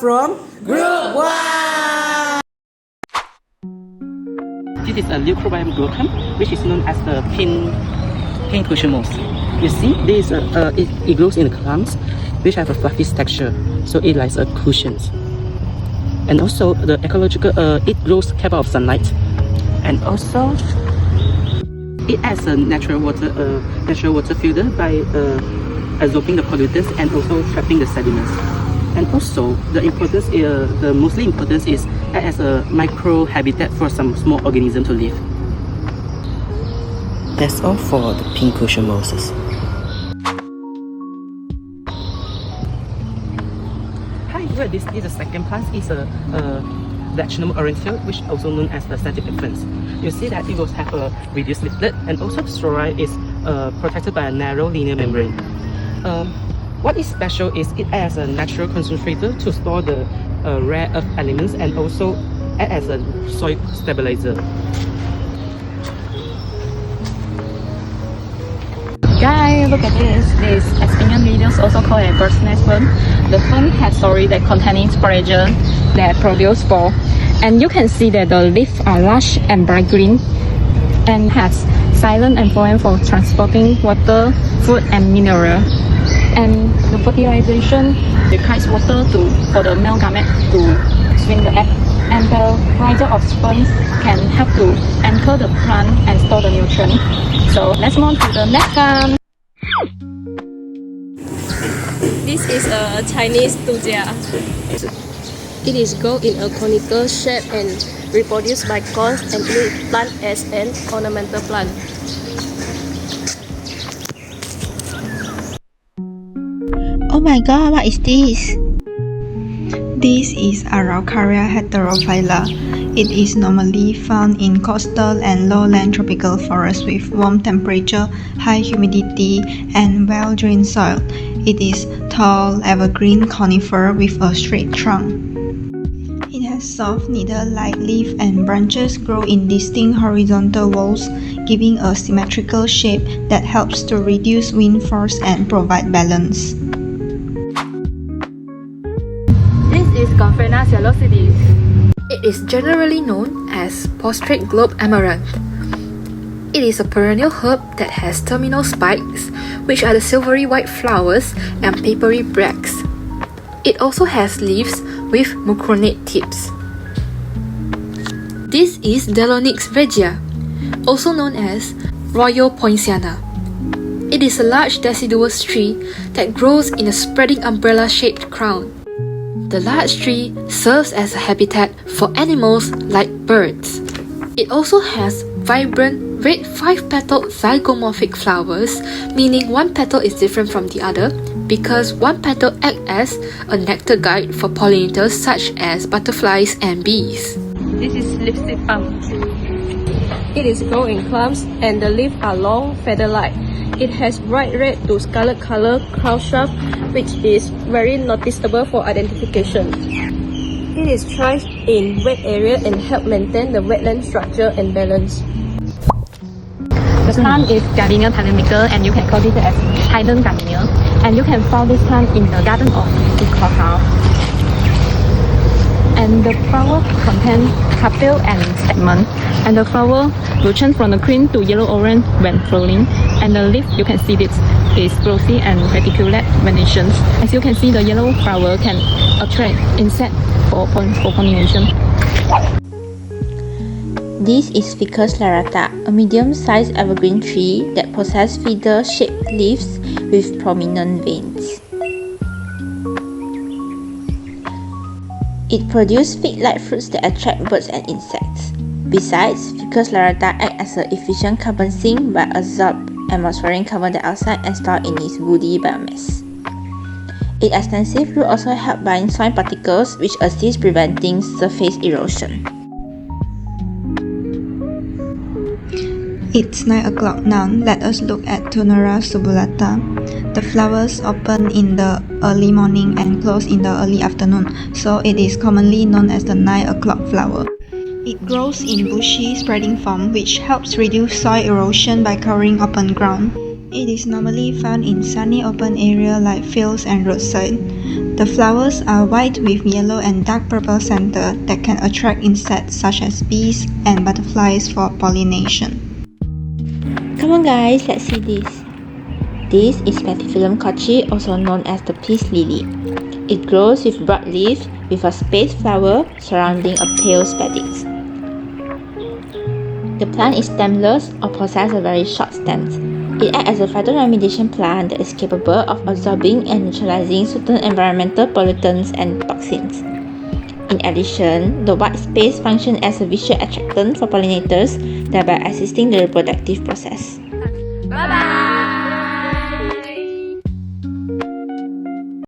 from Group 1. This is a leucobium glaucum, which is known as the pink cushion moss. You see, this it grows in clumps, which have a fluffy texture, so it likes a cushion. And also, the ecological it grows capable of sunlight, and also it has a natural water filter by absorbing the pollutants and also trapping the sediments. And also, the mostly importance is as a micro habitat for some small organisms to live. That's all for the pink cushion mosses. Hi, here this is the second plant. It's a Vaginum orantium, which also known as the scientific fence. You see that it will have a reduced leaflet, and also strori is protected by a narrow linear membrane. What is special is it acts as a natural concentrator to store the rare earth elements and also act as a soil stabilizer. Guys, look at this. This Assignmemt leaves, also called a bird's nest fern. The fern has stories that contain sporages that produce spore. And you can see that the leaves are large and bright green and has silent and phloem for transporting water, food and mineral. And the fertilization requires water for the male gamete to swing the egg. And the riser of sperms can help to anchor the plant and store the nutrients. So let's move on to the next one. This is a Chinese tuja. It is grown in a conical shape and reproduced by cones and is planted as an ornamental plant. Oh my god, what is this? This is Araucaria heterophylla. It is normally found in coastal and lowland tropical forests with warm temperature, high humidity, and well-drained soil. It is tall, evergreen conifer with a straight trunk. It has soft needle-like leaf and branches grow in distinct horizontal walls, giving a symmetrical shape that helps to reduce wind force and provide balance. This is Gomphrena cellulosidis. It is generally known as prostrate globe amaranth. It is a perennial herb that has terminal spikes, which are the silvery white flowers and papery bracts. It also has leaves with mucronate tips. This is Delonix regia, also known as Royal Poinciana. It is a large deciduous tree that grows in a spreading umbrella-shaped crown. The large tree serves as a habitat for animals like birds. It also has vibrant red 5-petaled zygomorphic flowers, meaning one petal is different from the other because one petal acts as a nectar guide for pollinators such as butterflies and bees. This is lipstick palm. It is grown in clumps and the leaves are long, feather-like. It has bright red to scarlet color crown shaft, which is very noticeable for identification. It is thrived in wet area and help maintain the wetland structure and balance. The plant is Gardenia palamica, and you can call it as hidden gardenia. And you can find this plant in the garden of the courthouse. And the flower contains carpel and stamens. And the flower will change from the green to yellow-orange when flowering. And the leaf, you can see this is glossy and reticulate venations. As you can see, the yellow flower can attract insects for pollination. This is Ficus lyrata, a medium-sized evergreen tree that possesses feather-shaped leaves with prominent veins. It produces fig-like fruits that attract birds and insects. Besides, Ficus lyrata acts as an efficient carbon sink by absorbing atmospheric carbon dioxide and stored in its woody biomass. Its extensive roots also help bind soil particles, which assist preventing surface erosion. It's 9 o'clock now. Let us look at Tonora subulata. The flowers open in the early morning and close in the early afternoon, so it is commonly known as the 9 o'clock flower. It grows in bushy, spreading form, which helps reduce soil erosion by covering open ground. It is normally found in sunny open area like fields and roadside. The flowers are white with yellow and dark purple center that can attract insects such as bees and butterflies for pollination. Come on guys, let's see this. This is Platyphyllum kochi, also known as the peace lily. It grows with broad leaves with a spaced flower surrounding a pale spadix. The plant is stemless or possesses a very short stems. It acts as a phytoremediation plant that is capable of absorbing and neutralizing certain environmental pollutants and toxins. In addition, the white space functions as a visual attractant for pollinators, thereby assisting the reproductive process. Bye bye!